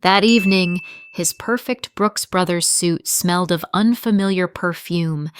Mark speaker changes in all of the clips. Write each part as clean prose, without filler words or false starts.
Speaker 1: That evening, his perfect Brooks Brothers suit smelled of unfamiliar perfume,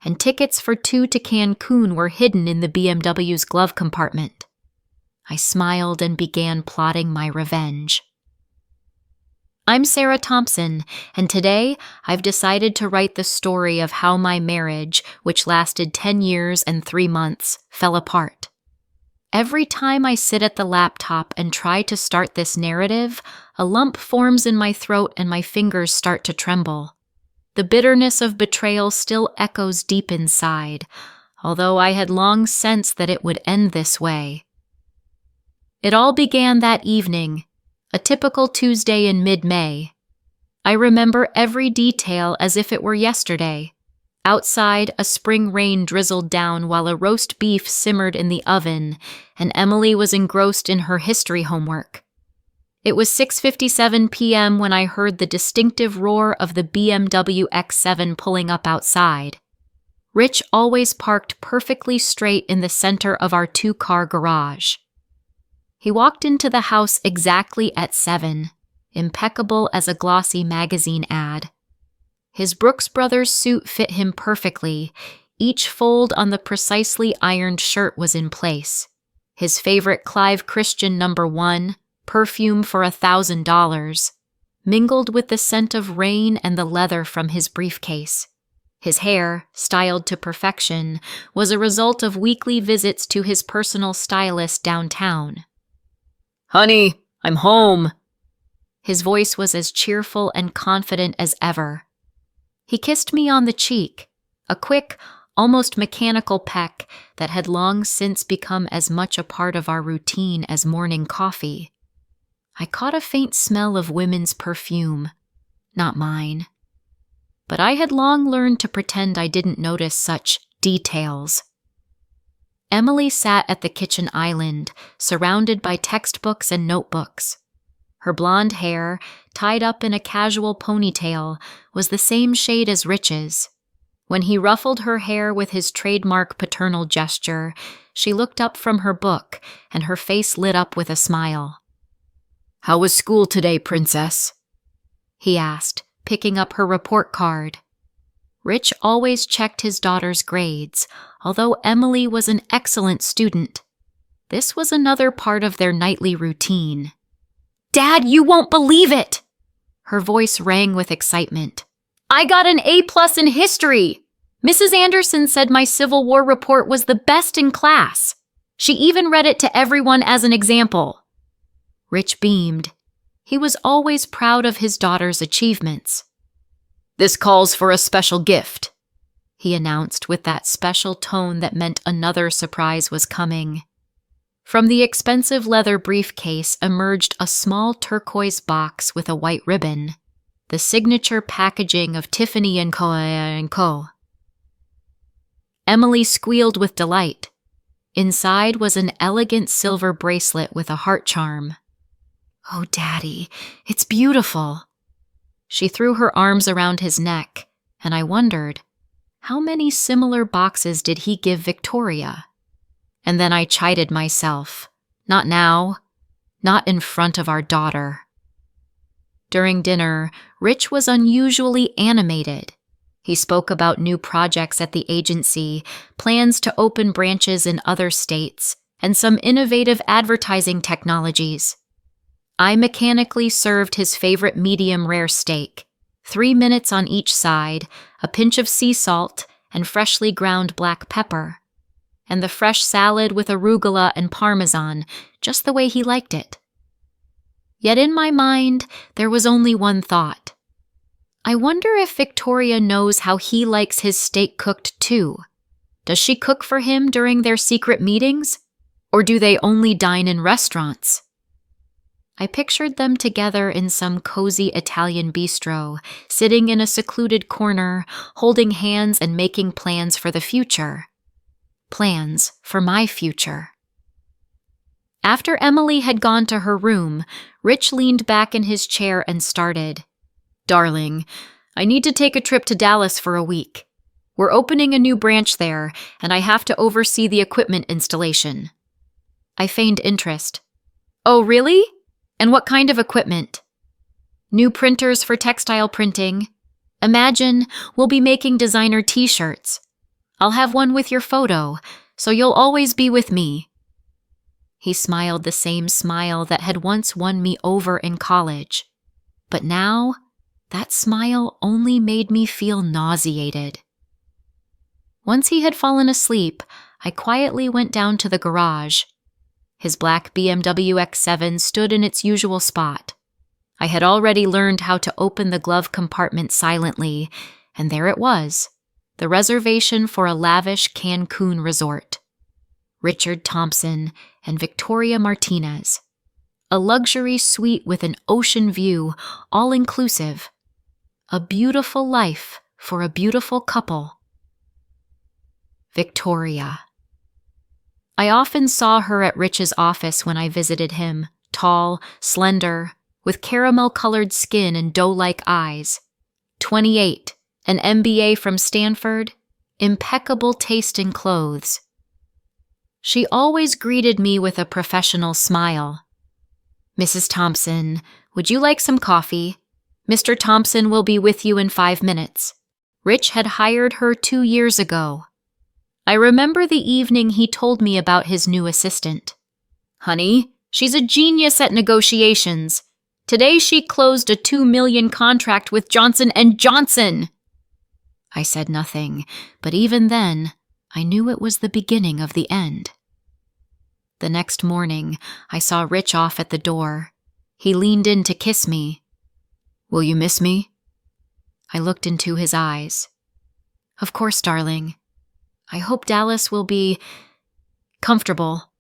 Speaker 1: and tickets for 2 to Cancun were hidden in the BMW's glove compartment. I smiled and began plotting my revenge. I'm Sarah Thompson, and today I've decided to write the story of how my marriage, which lasted 10 years and 3 months, fell apart. Every time I sit at the laptop and try to start this narrative, a lump forms in my throat and my fingers start to tremble. The bitterness of betrayal still echoes deep inside, although I had long sensed that it would end this way. It all began that evening, a typical Tuesday in mid-May. I remember every detail as if it were yesterday. Outside, a spring rain drizzled down while a roast beef simmered in the oven, and Emily was engrossed in her history homework. It was 6:57 p.m. when I heard the distinctive roar of the BMW X7 pulling up outside. Rich always parked perfectly straight in the center of our 2-car garage. He walked into the house exactly at 7, impeccable as a glossy magazine ad. His Brooks Brothers suit fit him perfectly. Each fold on the precisely ironed shirt was in place. His favorite Clive Christian No. 1, perfume for $1,000, mingled with the scent of rain and the leather from his briefcase. His hair, styled to perfection, was a result of weekly visits to his personal stylist downtown. "Honey, I'm home." His voice was as cheerful and confident as ever. He kissed me on the cheek, a quick, almost mechanical peck that had long since become as much a part of our routine as morning coffee. I caught a faint smell of women's perfume, not mine. But I had long learned to pretend I didn't notice such details. Emily sat at the kitchen island, surrounded by textbooks and notebooks. Her blonde hair, tied up in a casual ponytail, was the same shade as Rich's. When he ruffled her hair with his trademark paternal gesture, she looked up from her book, and her face lit up with a smile. "How was school today, Princess?" he asked, picking up her report card. Rich always checked his daughter's grades, although Emily was an excellent student. This was another part of their nightly routine. "Dad, you won't believe it!" Her voice rang with excitement. "I got an A+ in history! Mrs. Anderson said my Civil War report was the best in class. She even read it to everyone as an example." Rich beamed. He was always proud of his daughter's achievements. "This calls for a special gift," he announced with that special tone that meant another surprise was coming. From the expensive leather briefcase emerged a small turquoise box with a white ribbon, the signature packaging of Tiffany & Co. Emily squealed with delight. Inside was an elegant silver bracelet with a heart charm. "Oh, Daddy, it's beautiful." She threw her arms around his neck, and I wondered, how many similar boxes did he give Victoria? And then I chided myself. Not now. Not in front of our daughter. During dinner, Rich was unusually animated. He spoke about new projects at the agency, plans to open branches in other states, and some innovative advertising technologies. I mechanically served his favorite medium-rare steak, 3 minutes on each side, a pinch of sea salt, and freshly ground black pepper, and the fresh salad with arugula and parmesan, just the way he liked it. Yet in my mind, there was only one thought. I wonder if Victoria knows how he likes his steak cooked too. Does she cook for him during their secret meetings? Or do they only dine in restaurants? I pictured them together in some cozy Italian bistro, sitting in a secluded corner, holding hands and making plans for the future. Plans for my future. After Emily had gone to her room, Rich leaned back in his chair and started. "Darling, I need to take a trip to Dallas for a week. We're opening a new branch there, and I have to oversee the equipment installation." I feigned interest. "Oh, really? And what kind of equipment?" New printers for textile printing. Imagine we'll be making designer t-shirts. I'll have one with your photo, so you'll always be with me." He smiled the same smile that had once won me over in college. But now, that smile only made me feel nauseated. Once he had fallen asleep, I quietly went down to the garage. His black BMW X7 stood in its usual spot. I had already learned how to open the glove compartment silently, and there it was, the reservation for a lavish Cancun resort. Richard Thompson and Victoria Martinez. A luxury suite with an ocean view, all-inclusive. A beautiful life for a beautiful couple. Victoria. I often saw her at Rich's office when I visited him, tall, slender, with caramel-colored skin and doe-like eyes. 28, an MBA from Stanford, impeccable taste in clothes. She always greeted me with a professional smile. "Mrs. Thompson, would you like some coffee? Mr. Thompson will be with you in 5 minutes." Rich had hired her 2 years ago. I remember the evening he told me about his new assistant. "Honey, she's a genius at negotiations. Today she closed a $2 million contract with Johnson & Johnson." I said nothing, but even then, I knew it was the beginning of the end. The next morning, I saw Rich off at the door. He leaned in to kiss me. "Will you miss me?" I looked into his eyes. "Of course, darling. I hope Dallas will be comfortable."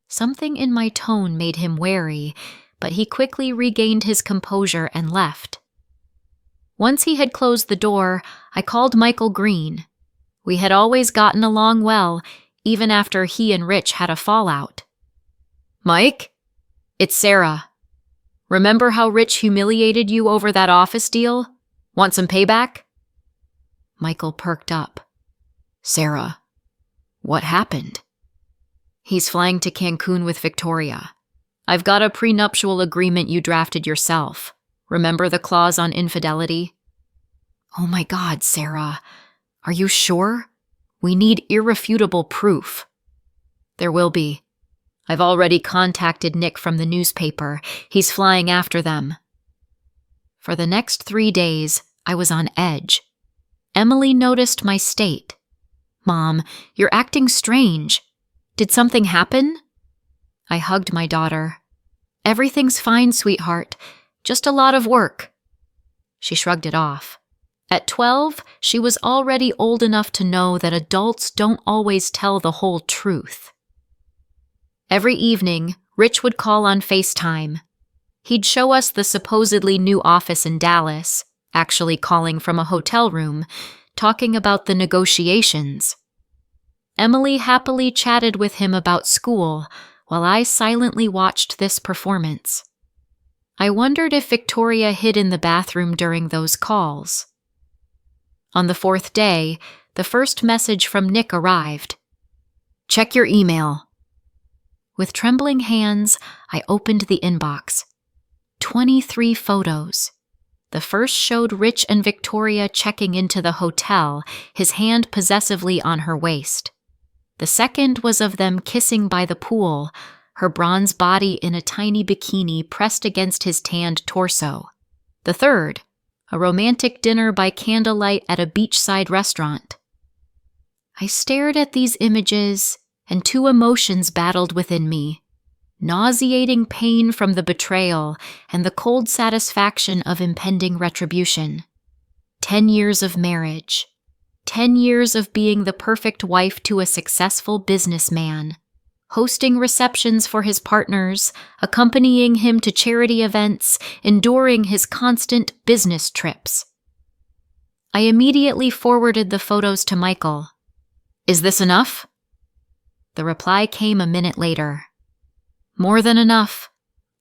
Speaker 1: Something in my tone made him wary, but he quickly regained his composure and left. Once he had closed the door, I called Michael Green. We had always gotten along well, even after he and Rich had a fallout. "Mike? It's Sarah. Remember how Rich humiliated you over that office deal? Want some payback?" Michael perked up. "Sarah, what happened?" "He's flying to Cancun with Victoria. I've got a prenuptial agreement you drafted yourself. Remember the clause on infidelity?" "Oh my God, Sarah. Are you sure? We need irrefutable proof." "There will be. I've already contacted Nick from the newspaper. He's flying after them." For the next 3 days, I was on edge. Emily noticed my state. "Mom, you're acting strange. Did something happen?" I hugged my daughter. "Everything's fine, sweetheart. Just a lot of work." She shrugged it off. At 12, she was already old enough to know that adults don't always tell the whole truth. Every evening, Rich would call on FaceTime. He'd show us the supposedly new office in Dallas, actually calling from a hotel room, talking about the negotiations. Emily happily chatted with him about school, while I silently watched this performance. I wondered if Victoria hid in the bathroom during those calls. On the 4th day, the first message from Nick arrived. "Check your email." With trembling hands, I opened the inbox. 23 photos. The first showed Rich and Victoria checking into the hotel, his hand possessively on her waist. The second was of them kissing by the pool, her bronze body in a tiny bikini pressed against his tanned torso. The third, a romantic dinner by candlelight at a beachside restaurant. I stared at these images, and 2 emotions battled within me: nauseating pain from the betrayal and the cold satisfaction of impending retribution. 10 years of marriage. 10 years of being the perfect wife to a successful businessman, hosting receptions for his partners, accompanying him to charity events, enduring his constant business trips. I immediately forwarded the photos to Michael. "Is this enough?" The reply came a minute later. "More than enough.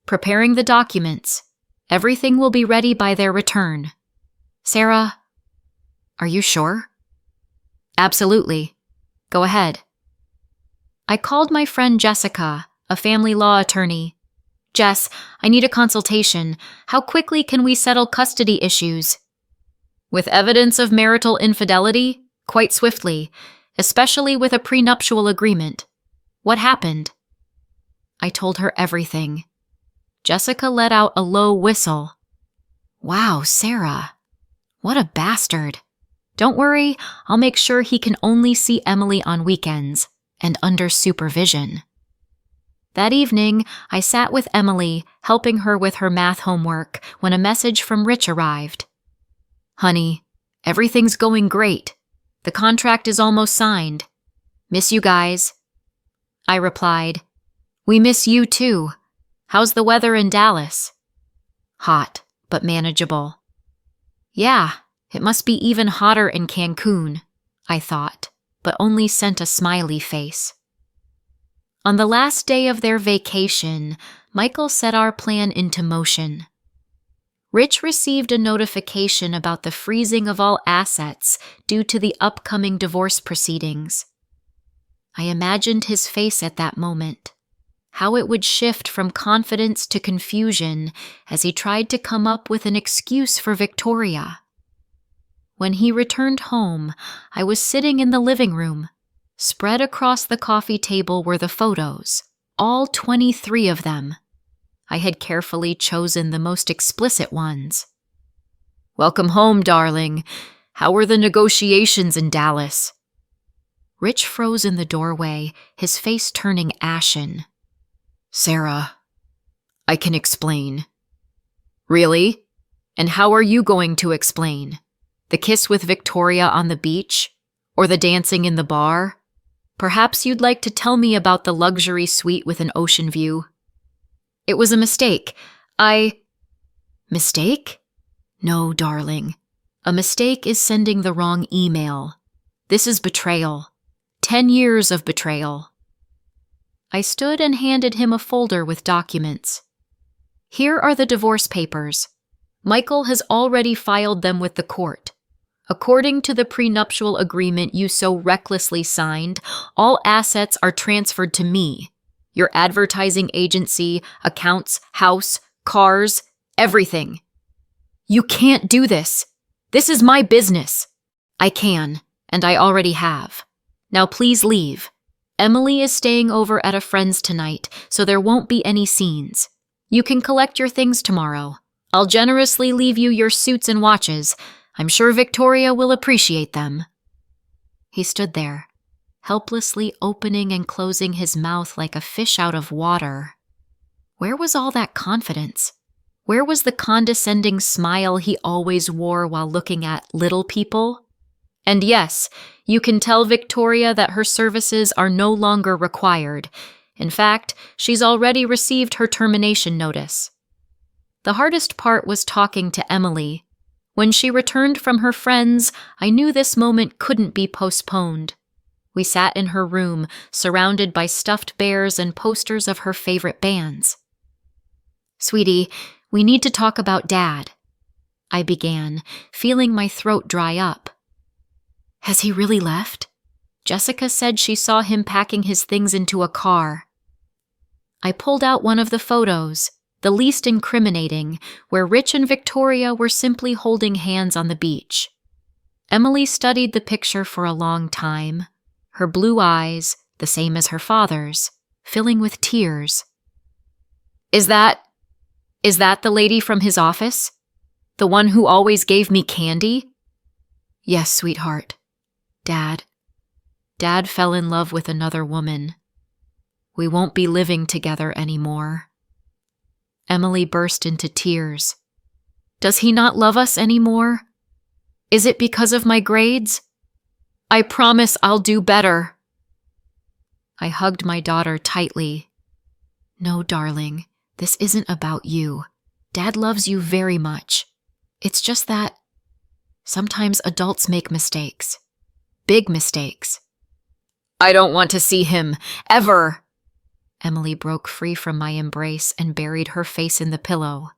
Speaker 1: Preparing the documents. Everything will be ready by their return. Sarah, are you sure?" "Absolutely. Go ahead." I called my friend Jessica, a family law attorney. Jess, I need a consultation. How quickly can we settle custody issues? With evidence of marital infidelity? Quite swiftly, especially with a prenuptial agreement. What happened? I told her everything. Jessica let out a low whistle. Wow, Sarah. What a bastard. Don't worry, I'll make sure he can only see Emily on weekends and under supervision. That evening, I sat with Emily, helping her with her math homework, when a message from Rich arrived. Honey, everything's going great. The contract is almost signed. Miss you guys. I replied, We miss you too. How's the weather in Dallas? Hot, but manageable. Yeah, it must be even hotter in Cancun, I thought, but only sent a smiley face. On the last day of their vacation, Michael set our plan into motion. Rich received a notification about the freezing of all assets due to the upcoming divorce proceedings. I imagined his face at that moment, how it would shift from confidence to confusion as he tried to come up with an excuse for Victoria. When he returned home, I was sitting in the living room. Spread across the coffee table were the photos, all 23 of them. I had carefully chosen the most explicit ones. Welcome home, darling. How were the negotiations in Dallas? Rich froze in the doorway, his face turning ashen. Sarah, I can explain. Really? And how are you going to explain? The kiss with Victoria on the beach? Or the dancing in the bar? Perhaps you'd like to tell me about the luxury suite with an ocean view. It was a mistake. Mistake? No, darling. A mistake is sending the wrong email. This is betrayal. 10 years of betrayal. I stood and handed him a folder with documents. Here are the divorce papers. Michael has already filed them with the court. According to the prenuptial agreement you so recklessly signed, all assets are transferred to me. Your advertising agency, accounts, house, cars, everything. You can't do this. This is my business. I can, and I already have. Now please leave. Emily is staying over at a friend's tonight, so there won't be any scenes. You can collect your things tomorrow. I'll generously leave you your suits and watches. I'm sure Victoria will appreciate them. He stood there, helplessly opening and closing his mouth like a fish out of water. Where was all that confidence? Where was the condescending smile he always wore while looking at little people? And yes, you can tell Victoria that her services are no longer required. In fact, she's already received her termination notice. The hardest part was talking to Emily. When she returned from her friends, I knew this moment couldn't be postponed. We sat in her room, surrounded by stuffed bears and posters of her favorite bands. Sweetie, we need to talk about Dad, I began, feeling my throat dry up. Has he really left? Jessica said she saw him packing his things into a car. I pulled out one of the photos, the least incriminating, where Rich and Victoria were simply holding hands on the beach. Emily studied the picture for a long time, her blue eyes, the same as her father's, filling with tears. Is that the lady from his office? The one who always gave me candy? Yes, sweetheart. Dad fell in love with another woman. We won't be living together anymore. Emily burst into tears. Does he not love us anymore? Is it because of my grades? I promise I'll do better. I hugged my daughter tightly. No, darling, this isn't about you. Dad loves you very much. It's just that sometimes adults make mistakes. Big mistakes. I don't want to see him, ever. Emily broke free from my embrace and buried her face in the pillow.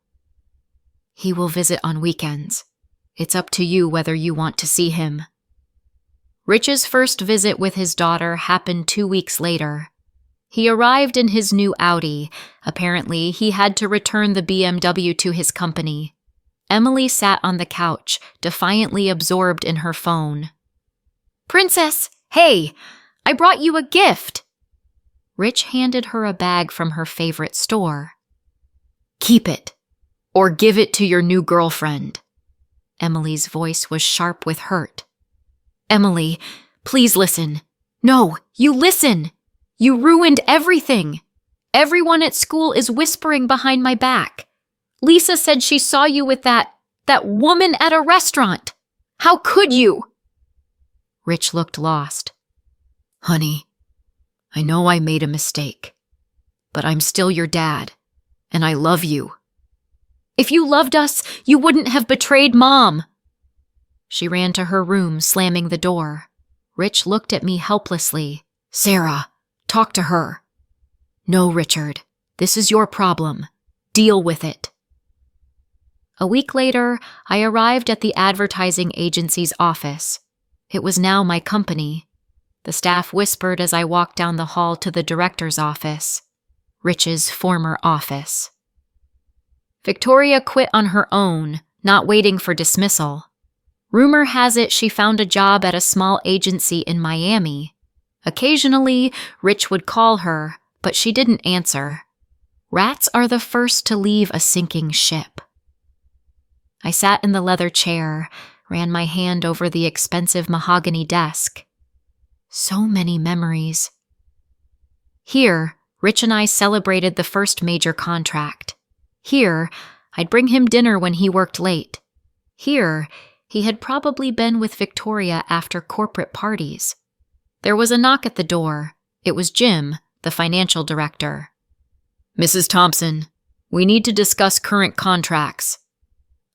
Speaker 1: He will visit on weekends. It's up to you whether you want to see him. Rich's first visit with his daughter happened 2 weeks later. He arrived in his new Audi. Apparently, he had to return the BMW to his company. Emily sat on the couch, defiantly absorbed in her phone. "Princess, hey, I brought you a gift." Rich handed her a bag from her favorite store. "Keep it, or give it to your new girlfriend." Emily's voice was sharp with hurt. "Emily, please listen. No, you listen. You ruined everything. Everyone at school is whispering behind my back. Lisa said she saw you with that woman at a restaurant. How could you?" Rich looked lost. "Honey, I know I made a mistake, but I'm still your dad, and I love you." "If you loved us, you wouldn't have betrayed Mom." She ran to her room, slamming the door. Rich looked at me helplessly. "Sarah, talk to her." "No, Richard, this is your problem. Deal with it." A week later, I arrived at the advertising agency's office. It was now my company. The staff whispered as I walked down the hall to the director's office, Rich's former office. Victoria quit on her own, not waiting for dismissal. Rumor has it she found a job at a small agency in Miami. Occasionally, Rich would call her, but she didn't answer. Rats are the first to leave a sinking ship. I sat in the leather chair, ran my hand over the expensive mahogany desk. So many memories. Here, Rich and I celebrated the first major contract. Here, I'd bring him dinner when he worked late. Here, he had probably been with Victoria after corporate parties. There was a knock at the door. It was Jim, the financial director. "Mrs. Thompson, we need to discuss current contracts."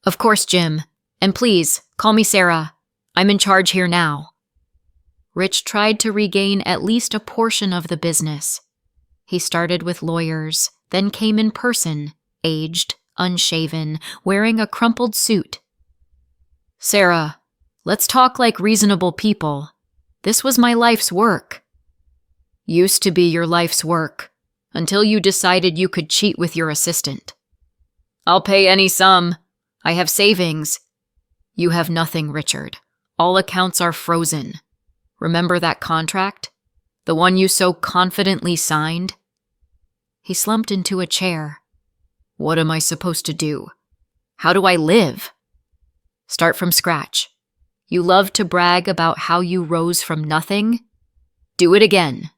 Speaker 1: "Of course, Jim. And please, call me Sarah. I'm in charge here now." Rich tried to regain at least a portion of the business. He started with lawyers, then came in person, aged, unshaven, wearing a crumpled suit. "Sarah, let's talk like reasonable people. This was my life's work." "Used to be your life's work, until you decided you could cheat with your assistant." "I'll pay any sum. I have savings." "You have nothing, Richard. All accounts are frozen. Remember that contract? The one you so confidently signed?" He slumped into a chair. "What am I supposed to do? How do I live?" "Start from scratch. You love to brag about how you rose from nothing? Do it again."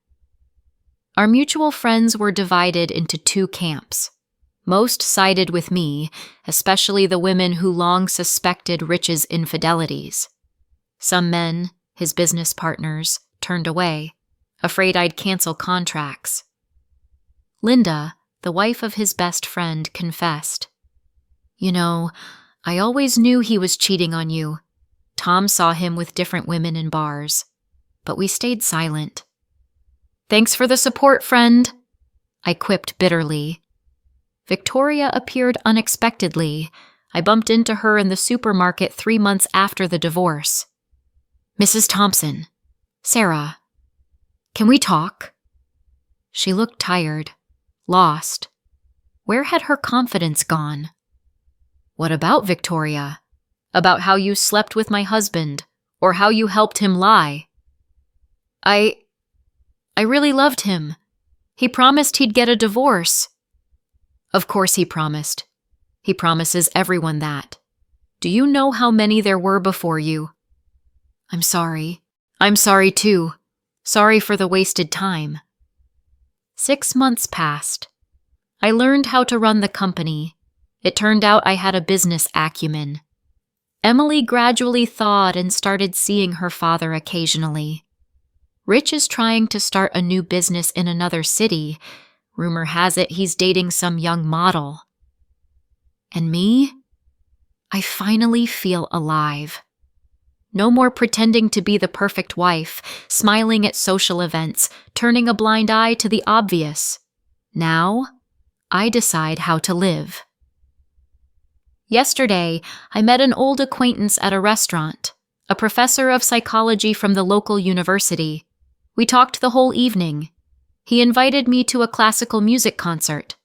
Speaker 1: Our mutual friends were divided into two camps. Most sided with me, especially the women who long suspected Rich's infidelities. Some men, his business partners, turned away, afraid I'd cancel contracts. Linda, the wife of his best friend, confessed. "You know, I always knew he was cheating on you. Tom saw him with different women in bars. But we stayed silent." "Thanks for the support, friend," I quipped bitterly. Victoria appeared unexpectedly. I bumped into her in the supermarket 3 months after the divorce. "Mrs. Thompson, Sarah, can we talk?" She looked tired, lost. Where had her confidence gone? "What about, Victoria? About how you slept with my husband, or how you helped him lie?" I really loved him. He promised he'd get a divorce." "Of course he promised. He promises everyone that. Do you know how many there were before you?" "I'm sorry. I'm sorry too. Sorry for the wasted time." 6 months passed. I learned how to run the company. It turned out I had a business acumen. Emily gradually thawed and started seeing her father occasionally. Rich is trying to start a new business in another city. Rumor has it he's dating some young model. And me? I finally feel alive. No more pretending to be the perfect wife, smiling at social events, turning a blind eye to the obvious. Now, I decide how to live. Yesterday, I met an old acquaintance at a restaurant, a professor of psychology from the local university. We talked the whole evening. He invited me to a classical music concert.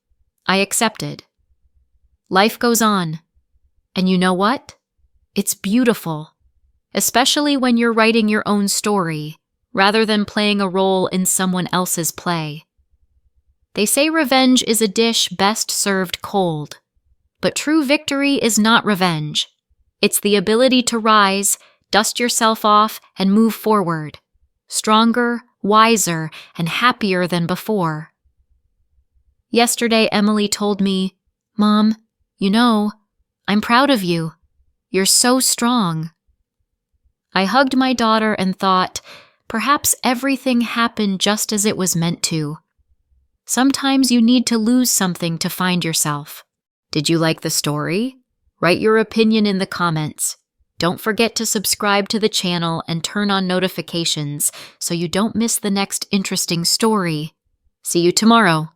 Speaker 1: I accepted. Life goes on. And you know what? It's beautiful, especially when you're writing your own story rather than playing a role in someone else's play. They say revenge is a dish best served cold, but true victory is not revenge. It's the ability to rise, dust yourself off, and move forward, stronger, wiser, and happier than before. Yesterday, Emily told me, "Mom, you know, I'm proud of you. You're so strong." I hugged my daughter and thought, perhaps everything happened just as it was meant to. Sometimes you need to lose something to find yourself. Did you like the story? Write your opinion in the comments. Don't forget to subscribe to the channel and turn on notifications so you don't miss the next interesting story. See you tomorrow.